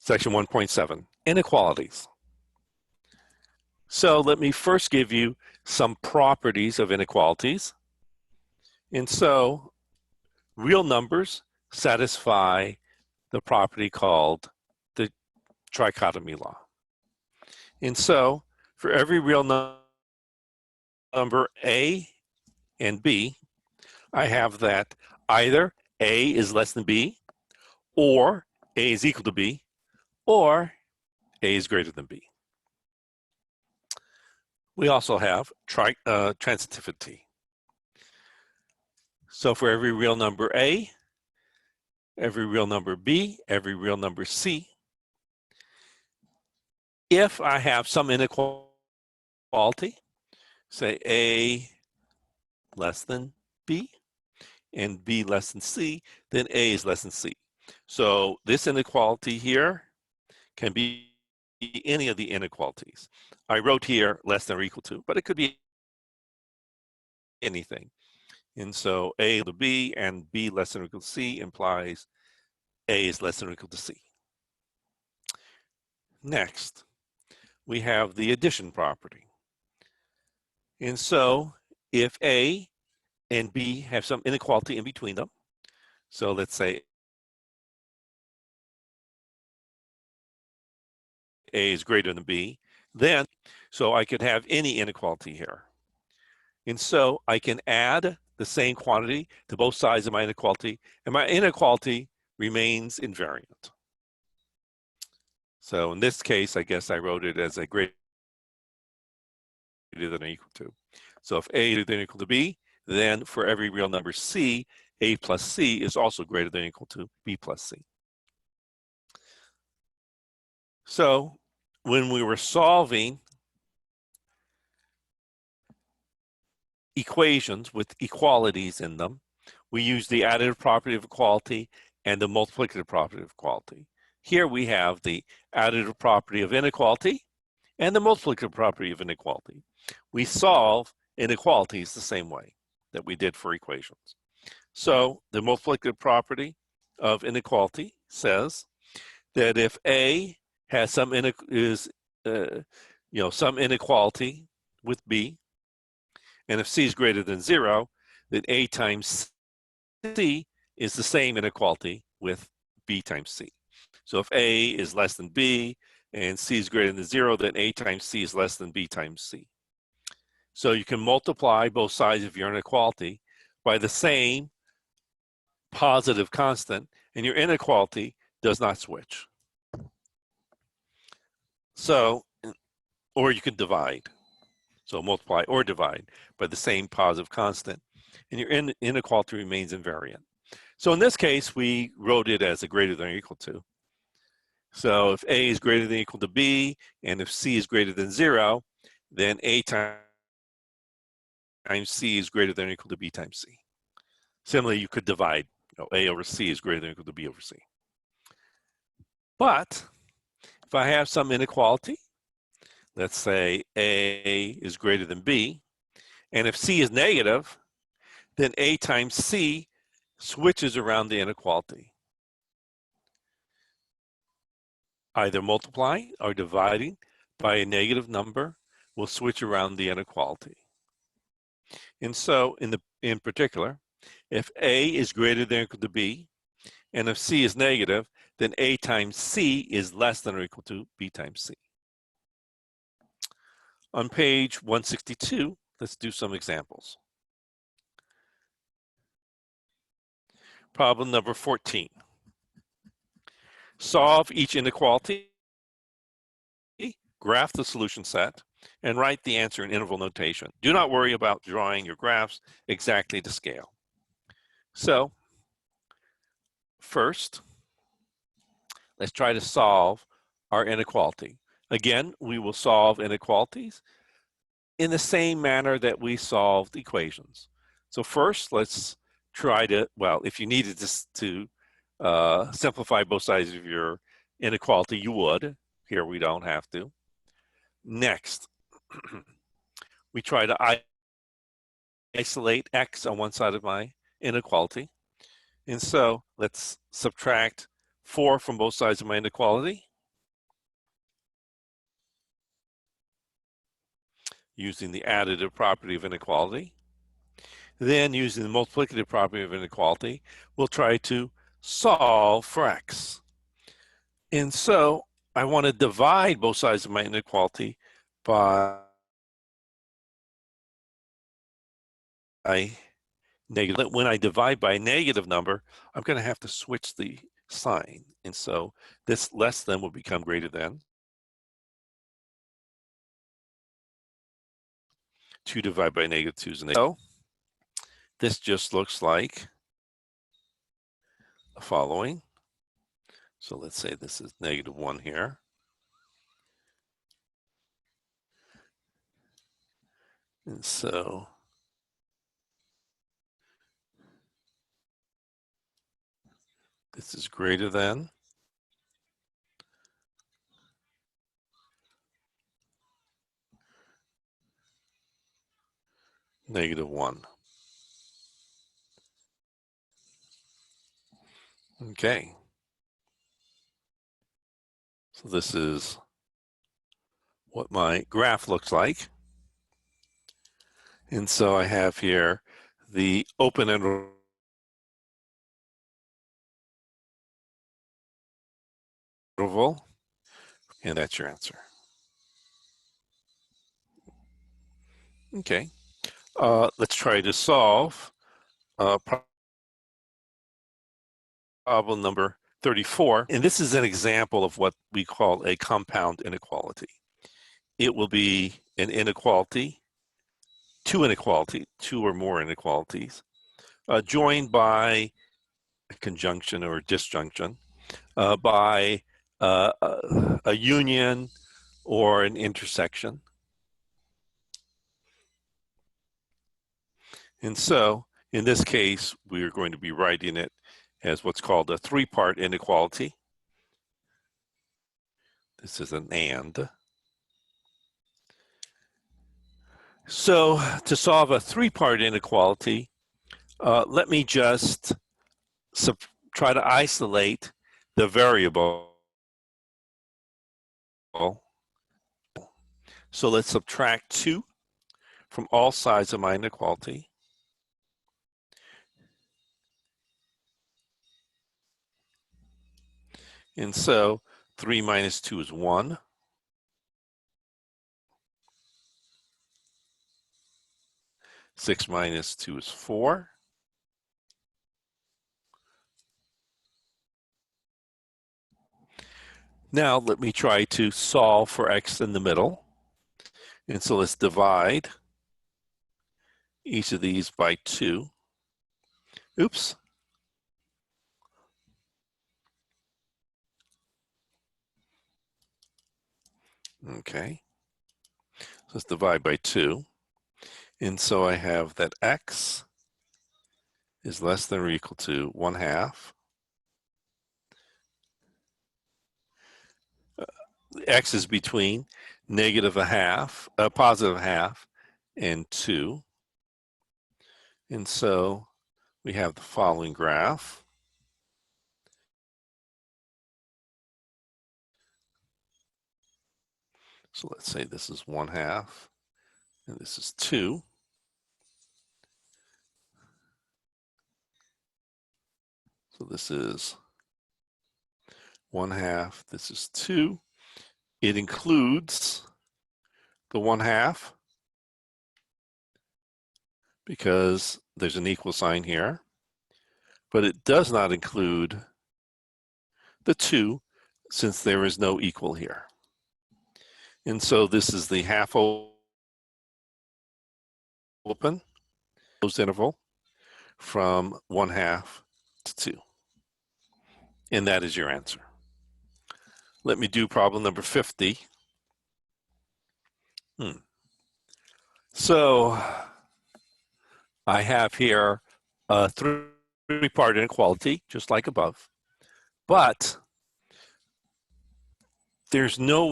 Section 1.7, Inequalities. So let me first give you some properties of inequalities. And so real numbers satisfy the property called the trichotomy law. And so for every real number A and B, I have that either A is less than B, or A is equal to B, or A is greater than B. We also have transitivity. So for every real number A, every real number B, every real number C, if I have some inequality, say A less than B and B less than C, then A is less than C. So this inequality here can be any of the inequalities. I wrote here less than or equal to, but it could be anything. And so A to B and B less than or equal to C implies A is less than or equal to C. Next, we have the addition property. And so if A and B have some inequality in between them, so let's say A is greater than B, then, so I could have any inequality here. And so I can add the same quantity to both sides of my inequality, and my inequality remains invariant. So in this case, I guess I wrote it as a greater than or equal to. So if A is greater than or equal to B, then for every real number C, A plus C is also greater than or equal to B plus C. So when we were solving equations with equalities in them, we use the additive property of equality and the multiplicative property of equality. Here we have the additive property of inequality and the multiplicative property of inequality. We solve inequalities the same way that we did for equations. So the multiplicative property of inequality says that if A has some some inequality with B, and if C is greater than 0, then A times C is the same inequality with B times C. So if A is less than B and C is greater than 0, then A times C is less than B times C. So you can multiply both sides of your inequality by the same positive constant, and your inequality does not switch. So, or you can divide. So multiply or divide by the same positive constant, and your inequality remains invariant. So in this case, we wrote it as a greater than or equal to. So if A is greater than or equal to B, and if C is greater than 0, then A times C is greater than or equal to B times C. Similarly, you could divide, A over C is greater than or equal to B over C. But if I have some inequality, let's say A is greater than B, and if C is negative, then A times C switches around the inequality. Either multiplying or dividing by a negative number will switch around the inequality. And so in particular, if A is greater than or equal to B, and if C is negative, then A times C is less than or equal to B times C. On page 162, let's do some examples. Problem number 14. Solve each inequality, graph the solution set, and write the answer in interval notation. Do not worry about drawing your graphs exactly to scale. So, first, let's try to solve our inequality. Again, we will solve inequalities in the same manner that we solved equations. So first, let's try to, well, if you needed to simplify both sides of your inequality, you would. Here we don't have to. Next, we try to isolate x on one side of my inequality. And so let's subtract 4 from both sides of my inequality. using the additive property of inequality. Then, using the multiplicative property of inequality, we'll try to solve for x. And so I want to divide both sides of my inequality by negative. When I divide by a negative number, I'm going to have to switch the sign. And so this less than will become greater than. 2 divided by negative 2 is a negative. So this just looks like the following. So let's say this is negative 1 here. And so this is greater than negative 1. Okay. So this is what my graph looks like. And so I have here the open interval and that's your answer. Okay. Let's try to solve problem number 34. And this is an example of what we call a compound inequality. It will be an inequality, two or more inequalities, joined by a conjunction or disjunction, by a union or an intersection. And so in this case, we're going to be writing it as what's called a three-part inequality. This is an and. So to solve a three-part inequality, let me just try to isolate the variable. So let's subtract 2 from all sides of my inequality. And so 3 minus 2 is 1. 6 minus 2 is 4. Now let me try to solve for x in the middle. And so let's divide each of these by 2. Oops. Okay. So let's divide by 2. And so I have that x is less than or equal to 1/2. X is between negative a half, positive half, and 2. And so we have the following graph. So let's say this is 1/2, and this is 2. So this is 1/2, this is 2. It includes the 1/2 because there's an equal sign here, but it does not include the 2 since there is no equal here. And so this is the half open closed interval from 1/2 to 2. And that is your answer. Let me do problem number 50. So I have here a three-part inequality, just like above, but there's no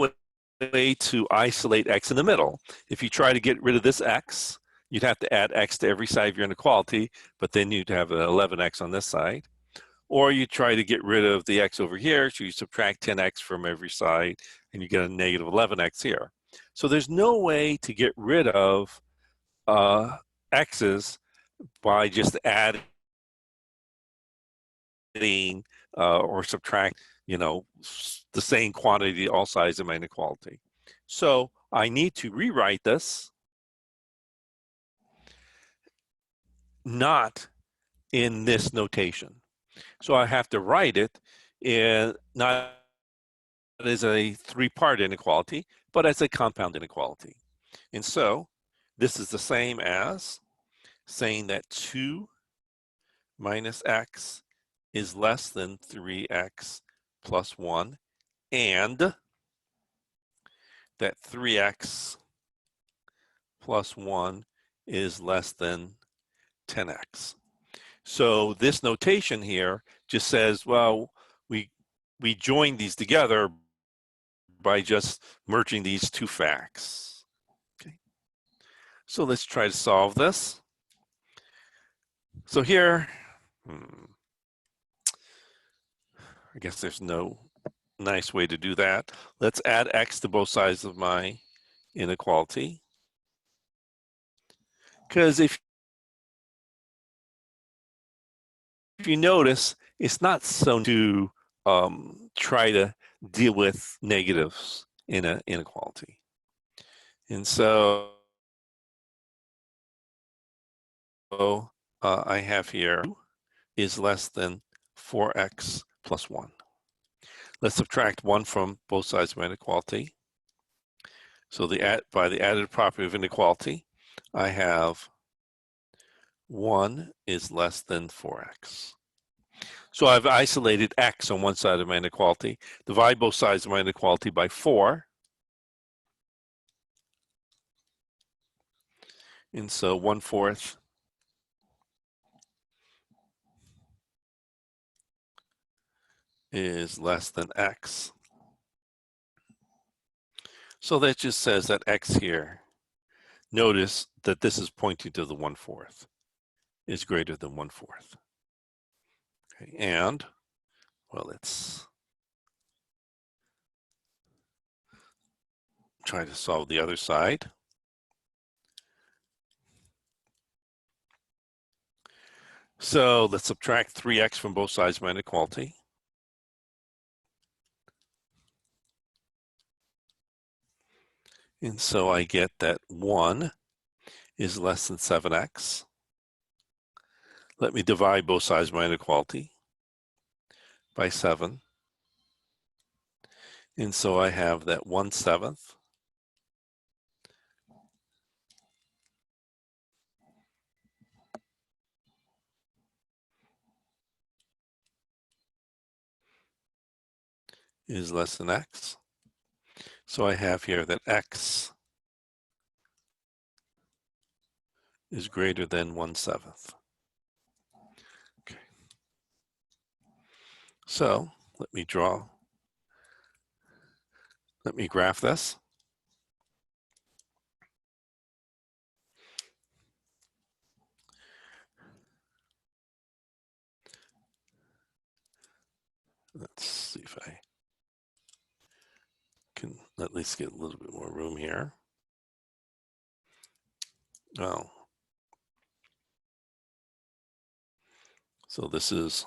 way to isolate x in the middle. If you try to get rid of this x, you'd have to add x to every side of your inequality, but then you'd have an 11x on this side. Or you try to get rid of the x over here, so you subtract 10x from every side, and you get a negative 11x here. So there's no way to get rid of x's by just adding or subtract, the same quantity all sides of my inequality. So I need to rewrite this not in this notation. So I have to write it in not as a three-part inequality, but as a compound inequality. And so this is the same as saying that 2 minus x is less than 3x plus 1, and that 3x plus 1 is less than 10x. So this notation here just says, well, we join these together by just merging these two facts. Okay. So let's try to solve this. So here, I guess there's no nice way to do that. Let's add x to both sides of my inequality. Because if you notice, it's not so to try to deal with negatives in an inequality. And so I have here is less than 4x plus 1. Let's subtract 1 from both sides of my inequality. So by the additive property of inequality, I have 1 is less than 4x. So I've isolated x on one side of my inequality. Divide both sides of my inequality by 4. And so 1/4 is less than x. So that just says that x here, notice that this is pointing to the 1/4, is greater than 1/4. Okay, and, well, let's try to solve the other side. So let's subtract 3x from both sides of my inequality. And so I get that 1 is less than 7x. Let me divide both sides of my inequality by 7. And so I have that 1/7 is less than x. So I have here that x is greater than 1/7. Okay. So let me graph this. Let's see if I can at least get a little bit more room here. Oh. So this is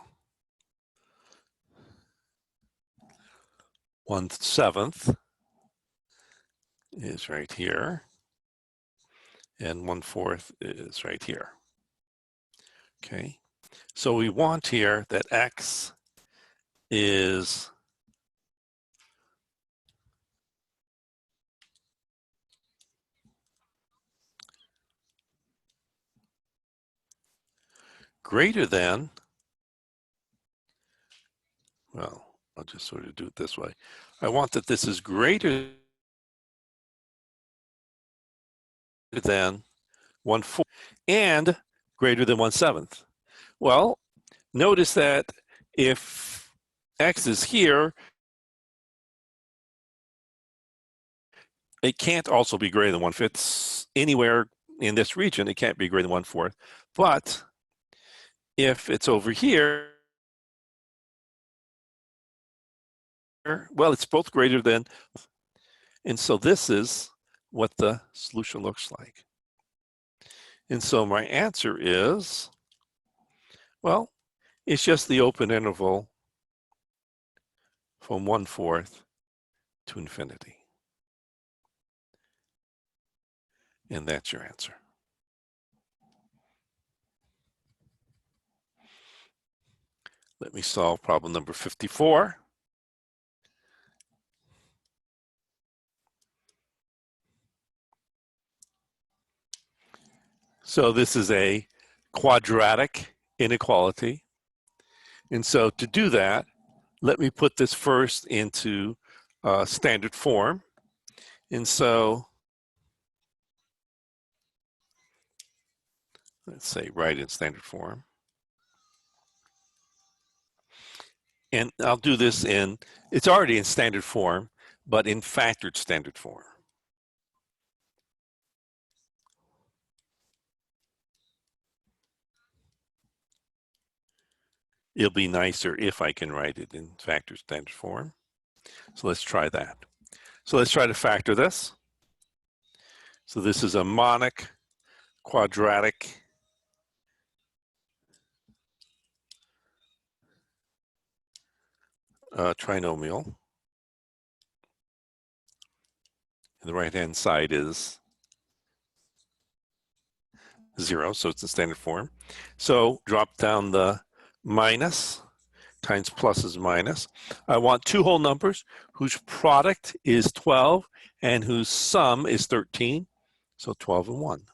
1/7 is right here, and 1/4 is right here. Okay, so we want here that x is greater than, well, I'll just sort of do it this way. I want that this is greater than 1/4 and greater than 1/7. Well, notice that if x is here, it can't also be greater than 1/5. It's anywhere in this region, it can't be greater than 1/4. But if it's over here, well, it's both greater than, and so this is what the solution looks like. And so my answer is, well, it's just the open interval from 1/4 to infinity. And that's your answer. Let me solve problem number 54. So this is a quadratic inequality. And so to do that, let me put this first into standard form. And so let's say write in standard form. And I'll do this it's already in standard form, but in factored standard form. It'll be nicer if I can write it in factored standard form. So let's try that. So let's try to factor this. So this is a monic quadratic trinomial. And the right-hand side is 0, so it's in standard form. So drop down the minus times plus is minus. I want two whole numbers whose product is 12 and whose sum is 13. So 12 and 1.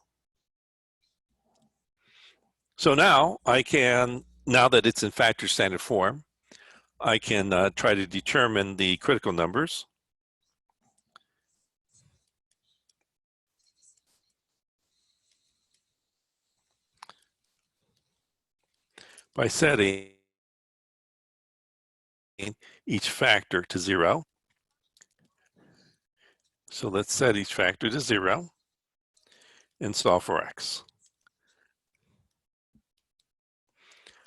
So now I can, now that it's in factor standard form, I can try to determine the critical numbers. By setting each factor to 0. So let's set each factor to 0 and solve for x.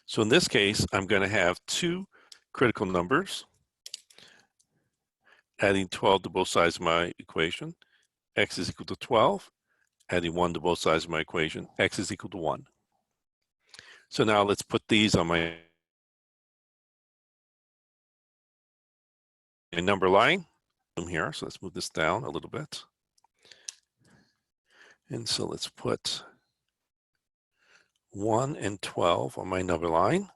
So in this case, I'm going to have two critical numbers, adding 12 to both sides of my equation. X is equal to 12, adding 1 to both sides of my equation. X is equal to 1. So now let's put these on my number line here. So let's move this down a little bit. And so let's put 1 and 12 on my number line.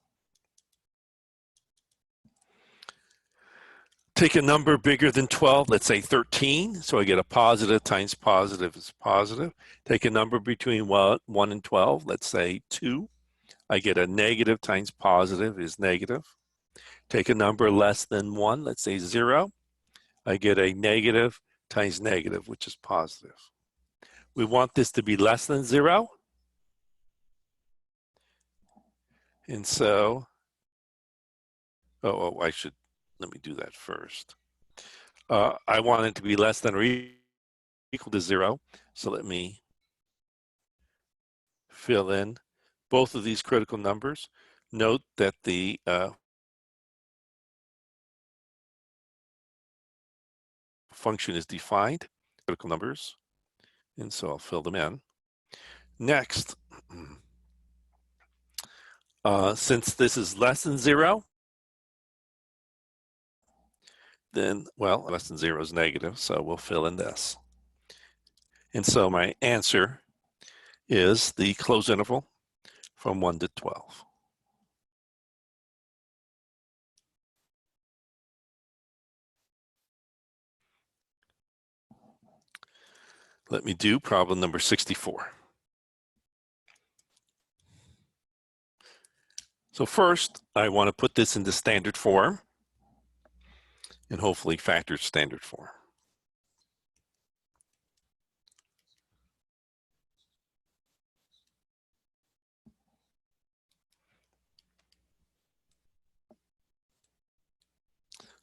Take a number bigger than 12, let's say 13. So I get a positive times positive is positive. Take a number between 1 and 12, let's say 2. I get a negative times positive is negative. Take a number less than 1, let's say 0. I get a negative times negative, which is positive. We want this to be less than 0. And so, let me do that first. I want it to be less than or equal to 0. So let me fill in both of these critical numbers. Note that the function is defined, critical numbers, and so I'll fill them in. Next, since this is less than 0, then, well, less than 0 is negative, so we'll fill in this. And so my answer is the closed interval from 1 to 12. Let me do problem number 64. So first, I want to put this into standard form and hopefully factor standard form.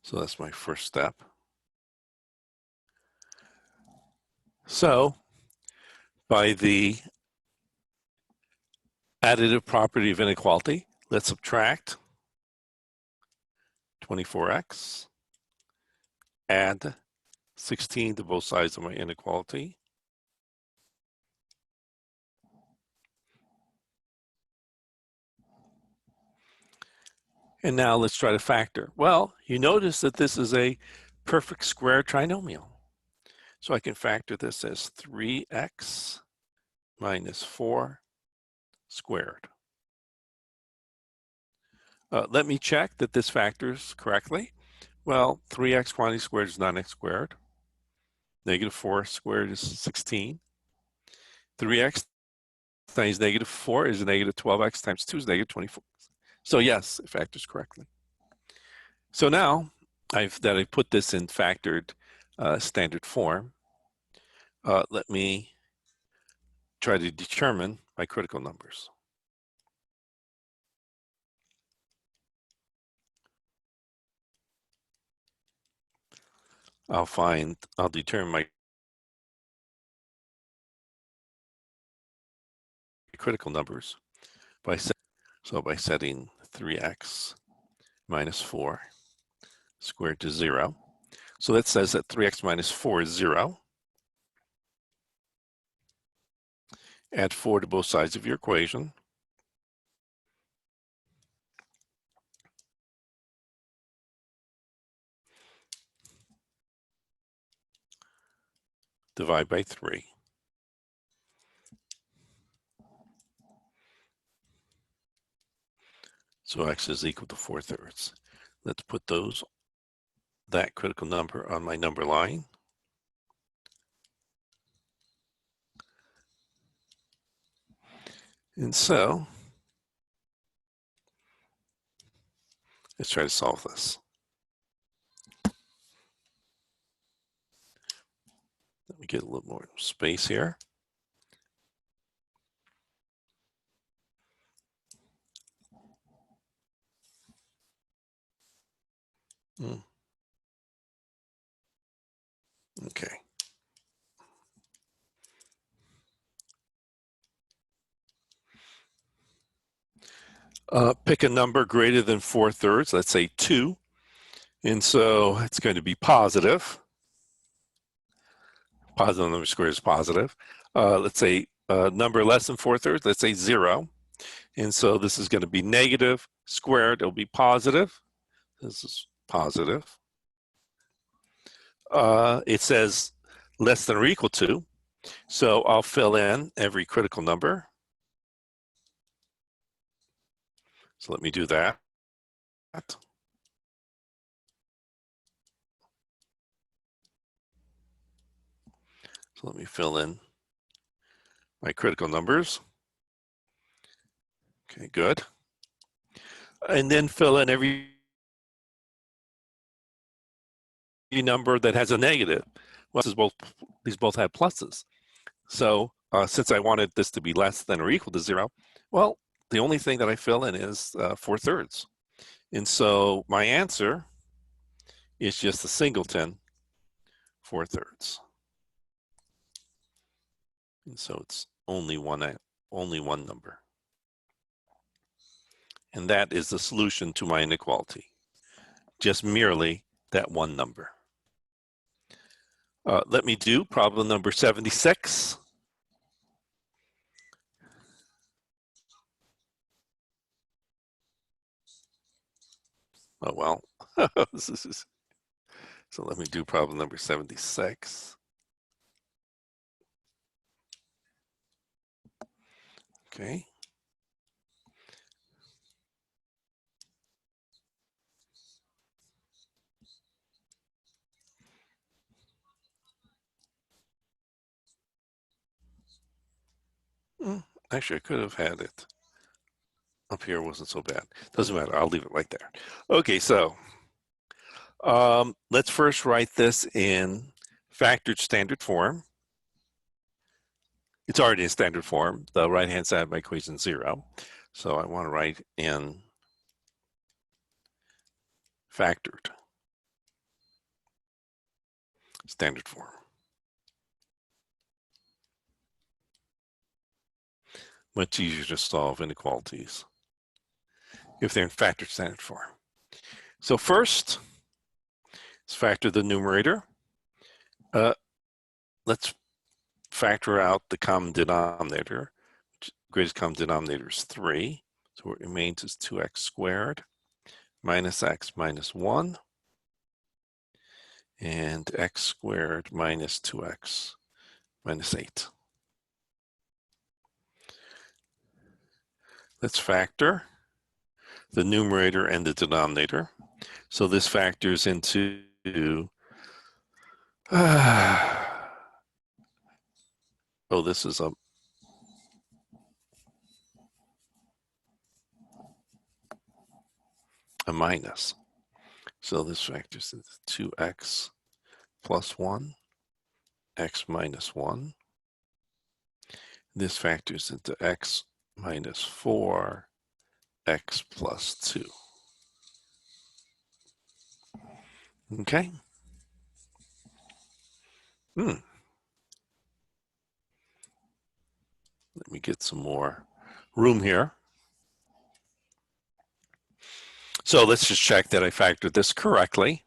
So that's my first step. So by the additive property of inequality, let's subtract 24x, add 16 to both sides of my inequality. And now let's try to factor. Well, you notice that this is a perfect square trinomial. So I can factor this as 3x minus 4 squared. Let me check that this factors correctly. Well, 3x quantity squared is 9x squared. Negative 4 squared is 16. 3x times negative 4 is negative 12x times 2 is negative 24. So yes, it factors correctly. So now I've put this in factored standard form, let me try to determine my critical numbers. I'll determine my critical numbers by setting 3x minus 4 squared to 0. So that says that 3x minus 4 is 0. Add 4 to both sides of your equation. Divide by 3. So x is equal to 4/3. Let's put that critical number on my number line. And so let's try to solve this. Let me get a little more space here. Okay. Pick a number greater than 4/3, let's say 2. And so it's going to be positive. Positive number squared is positive. Let's say number less than 4/3, let's say 0. And so this is going to be negative squared. It'll be positive. This is positive. It says less than or equal to. So I'll fill in every critical number. So let me do that. So let me fill in my critical numbers. Okay, good. And then fill in every number that has a negative. Well, these both have pluses. So since I wanted this to be less than or equal to 0, well, the only thing that I fill in is 4/3. And so my answer is just a singleton 4/3. And so it's only one number. And that is the solution to my inequality. Just merely that one number. Let me do problem number 76. Oh, well, so let me do problem number 76. Okay. Actually, I could have had it up here. Wasn't so bad. Doesn't matter. I'll leave it right there. Okay, so let's first write this in factored standard form. It's already in standard form. The right-hand side of my equation is 0. So I want to write in factored standard form. Much easier to solve inequalities if they're in factored standard form. So first, let's factor the numerator. Let's factor out the common denominator. Greatest common denominator is 3. So what remains is 2x squared minus x minus 1, and x squared minus 2x minus 8. Let's factor the numerator and the denominator. So this factors into oh, this is a minus. So this factors into 2x plus 1, x minus 1. This factors into x minus 4, x plus 2. Okay. Let me get some more room here. So let's just check that I factored this correctly.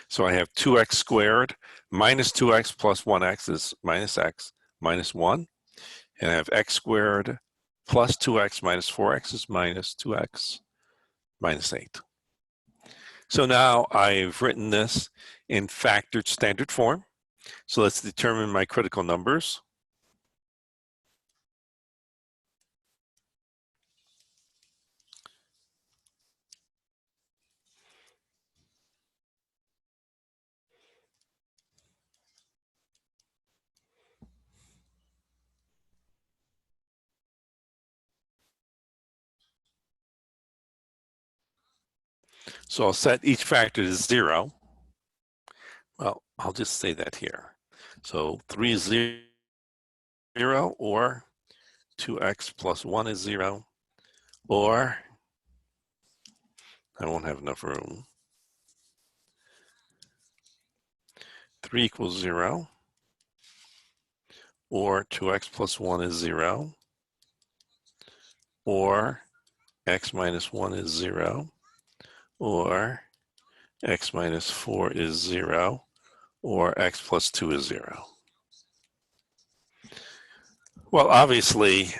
So I have 2x squared minus 2x plus 1x is minus x minus 1. And I have x squared plus 2x minus 4x is minus 2x minus 8. So now I've written this in factored standard form. So let's determine my critical numbers. So I'll set each factor to 0. Well, I'll just say that here. So 3 is 0, or 2x plus 1 is 0, or I won't have enough room. 3 equals 0, or 2x plus 1 is 0, or x minus 1 is 0, or x minus 4 is 0, or x plus 2 is 0. Well, obviously,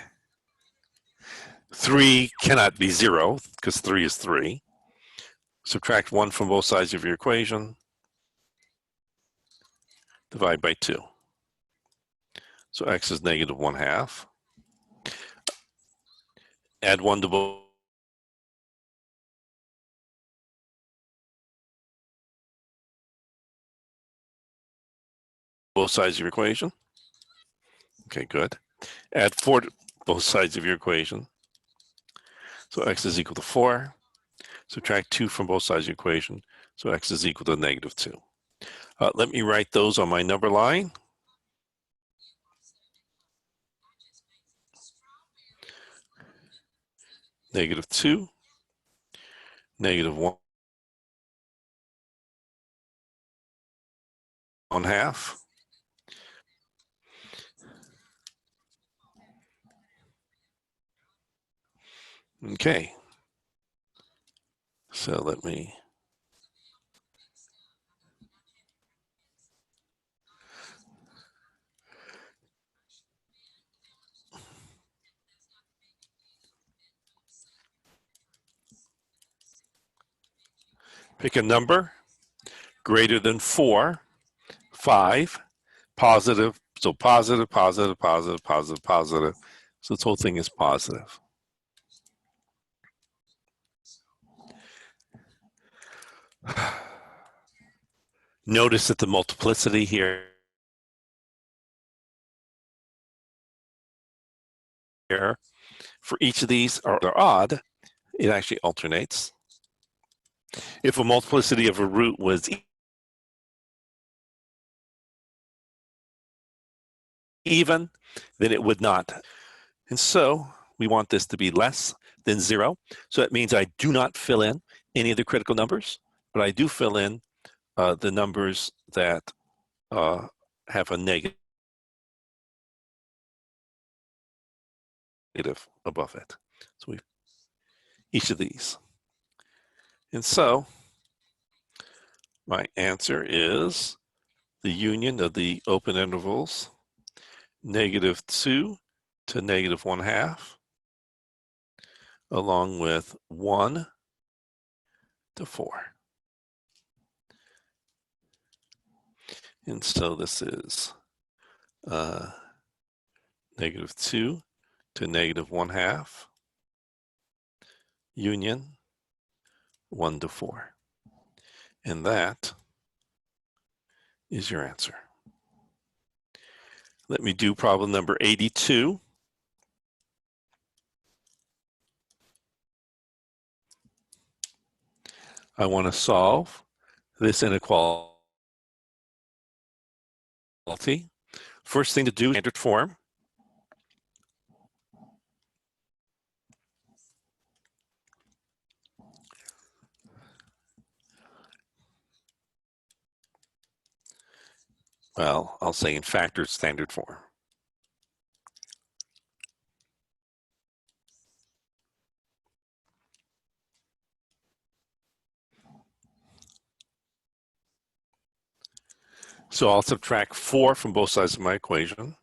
3 cannot be 0 because 3 is 3. Subtract 1 from both sides of your equation. Divide by 2. So x is negative 1/2. Add 1 to both sides of your equation. Okay, good. Add 4 to both sides of your equation. So x is equal to 4. Subtract 2 from both sides of your equation. So x is equal to negative 2. Let me write those on my number line. Negative 2, negative 1/2. Okay. So let me pick a number greater than 4, 5, positive. So positive, positive, positive, positive, positive. So this whole thing is positive. Notice that the multiplicity here for each of these are odd. It actually alternates. If a multiplicity of a root was even, then it would not. And so we want this to be less than 0. So that means I do not fill in any of the critical numbers, but I do fill in the numbers that have a negative above it. So we each of these. And so my answer is the union of the open intervals -2 to -1/2, along with 1 to 4. And so this is negative 2 to negative 1/2 union 1 to 4. And that is your answer. Let me do problem number 82. I want to solve this inequality. First thing to do is standard form. Well, I'll say in factored standard form. So I'll subtract 4 from both sides of my equation.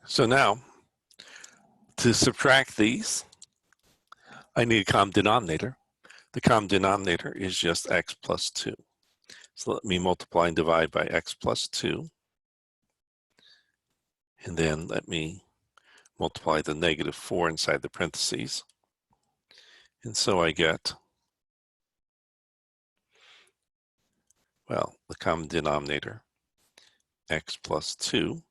So now, to subtract these, I need a common denominator. The common denominator is just x plus 2. So let me multiply and divide by x plus 2. And then let me multiply the negative 4 inside the parentheses. And so I get, well, the common denominator, x plus 2.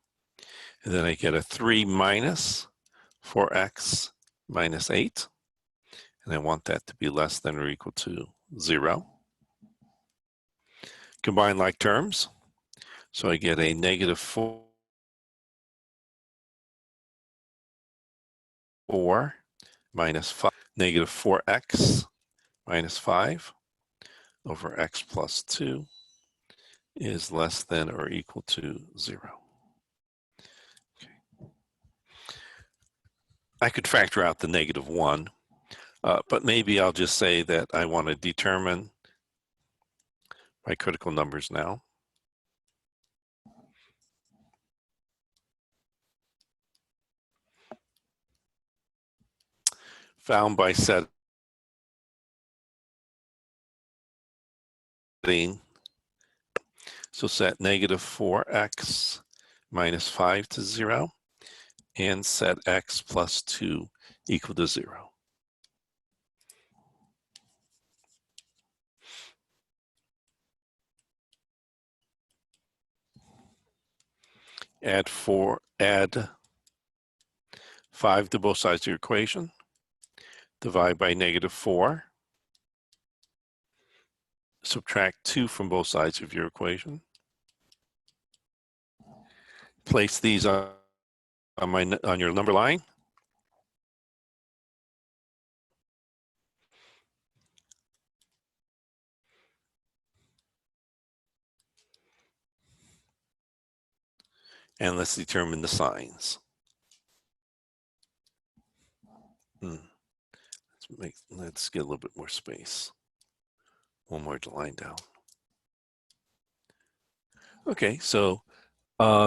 And then I get a 3 minus 4x minus 8. And I want that to be less than or equal to 0. Combine like terms. So I get a negative 4 minus 5, negative 4x minus 5 over x plus 2 is less than or equal to 0. Okay. I could factor out the negative 1, but maybe I'll just say that I want to determine my critical numbers now. Found by setting so set negative 4x minus 5 to 0 and set x plus 2 equal to 0. Add 5 to both sides of your equation. Divide by negative 4. Subtract 2 from both sides of your equation. Place these on your number line. And let's determine the signs. Let's get a little bit more space. One more line down. Okay, so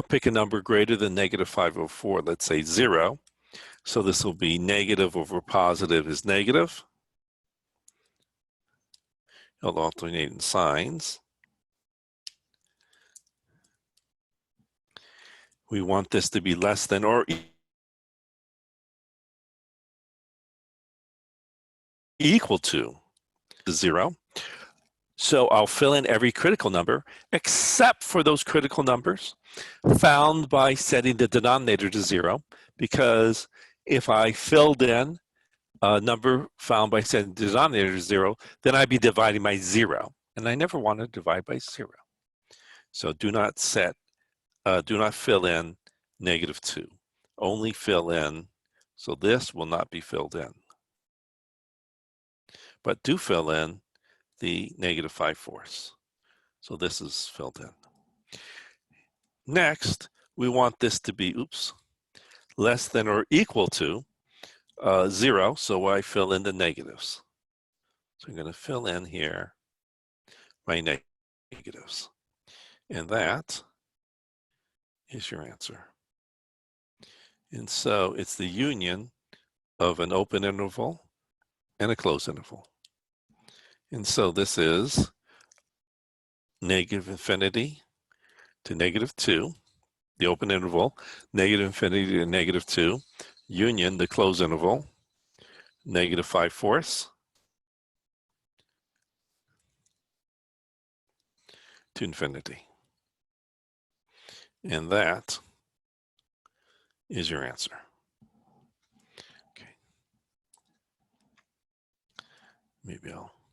pick a number greater than negative 504, let's say 0. So this will be negative over positive is negative. I'll alternate in signs. We want this to be less than or equal to 0. So I'll fill in every critical number except for those critical numbers found by setting the denominator to 0, because if I filled in a number found by setting the denominator to 0, then I'd be dividing by 0, and I never want to divide by 0. So do not fill in negative 2. Only fill in, so this will not be filled in. But do fill in the negative 5/4. So this is filled in. Next, we want this to be, less than or equal to 0, so I fill in the negatives. So I'm going to fill in here my negatives. And that is your answer. And so it's the union of an open interval and a closed interval. And so this is negative infinity to negative 2, the open interval, negative infinity to negative 2, union, the closed interval, negative 5/4 to infinity. And that is your answer. Okay. Maybe I'll